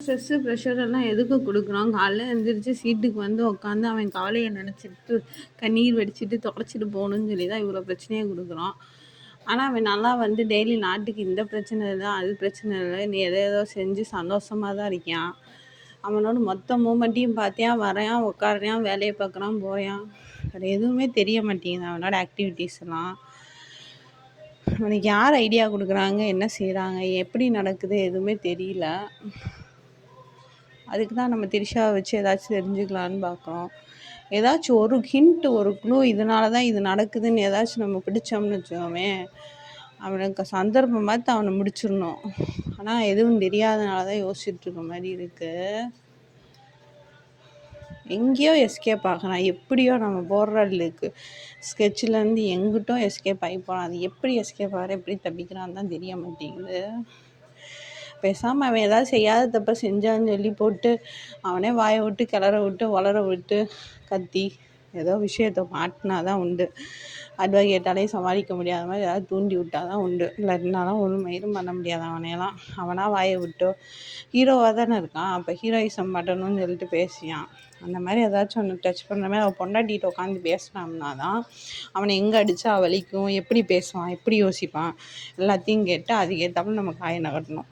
Stress, pressure எல்லாம் எதுக்கு குடுக்குறோம்? காலைல எந்திரிச்சு சீட்டுக்கு வந்து உட்காந்து அவன் கவலைய நெனச்சுட்டு, கண்ணீர் வடிச்சுட்டு, தொடச்சிட்டு போணும்னு சொல்லி தான் இவ்வளோ பிரச்சனைய குடுக்குறோம். ஆனா, அவன் நல்லா வந்து டெய்லி நாட்டுக்கு இந்த பிரச்சனை இல்ல, அது பிரச்சனை இல்ல, நீ ஏதோ செஞ்சு சந்தோஷமா தான் இருக்கியான். அவனோட மொத்த மூமெண்ட்டையும் பார்த்தியான், வர்றான், உட்கார்றான், வேலைய பார்க்குறான், போறான். வேற எதுவுமே தெரிய மாட்டேங்குது அவனோட ஆக்டிவிட்டீஸ்லாம். அவனுக்கு யார் ஐடியா குடுக்குறாங்க? என்ன செய்றாங்க? எப்படி நடக்குது? எதுவுமே தெரியல. அதுக்கு தான் நம்ம திரிஷாவ வச்சு ஏதாச்சும் தெரிஞ்சுக்கலான்னு பார்க்குறோம். ஏதாச்சும் ஒரு ஹிண்ட், ஒரு க்ளூ இதனால தான் இது நடக்குதுன்னு ஏதாச்சும் நம்ம பிடிச்சோம்னு வச்சுக்கோவேன், அவனுக்கு சந்தர்ப்பம் பார்த்து அவனை முடிச்சிடணும். ஆனால் எதுவும் தெரியாதனால தான் யோசிச்சுட்டு இருக்க மாதிரி இருக்கு. எங்கேயோ எஸ்கேப் ஆகிறான். எப்படியோ நம்ம போடுற ஸ்கெட்சிலேருந்து எங்கிட்டோ எஸ்கேப் ஆகி போகிறான். அது எப்படி எஸ்கேப் ஆகிற, எப்படி தப்பிக்கிறான்னு தான் தெரிய மாட்டேங்குது. பேசாமல் அவன் ஏதாவது செய்யாத தப்ப செஞ்சான்னு சொல்லி போட்டு அவனே வாயை விட்டு கிளற விட்டு வளர விட்டு கத்தி ஏதோ விஷயத்த மாட்டினா தான் உண்டு. அட்வொகேட்டாலே சமாளிக்க முடியாத மாதிரி ஏதாவது தூண்டி விட்டால் தான் உண்டு. இல்லாட்டினாலாம் ஒன்றும் மயிரும் பண்ண முடியாது. அவனையெல்லாம் அவனாக வாயை விட்டோ, ஹீரோவாக தானே இருக்கான், அப்போ ஹீரோயிசம் பண்ணணும்னு சொல்லிட்டு பேசியான். அந்த மாதிரி ஏதாச்சும் ஒன்று டச் பண்ணுற மாதிரி அவன் பொண்டாட்டிகிட்ட உட்காந்து பேசினான்னா தான் அவனை எங்கே அடித்தா வலிக்கும், எப்படி பேசுவான், எப்படி யோசிப்பான், எல்லாத்தையும் கேட்டு அதுக்கேற்றாப்புல நம்ம காயை நகட்டணும்.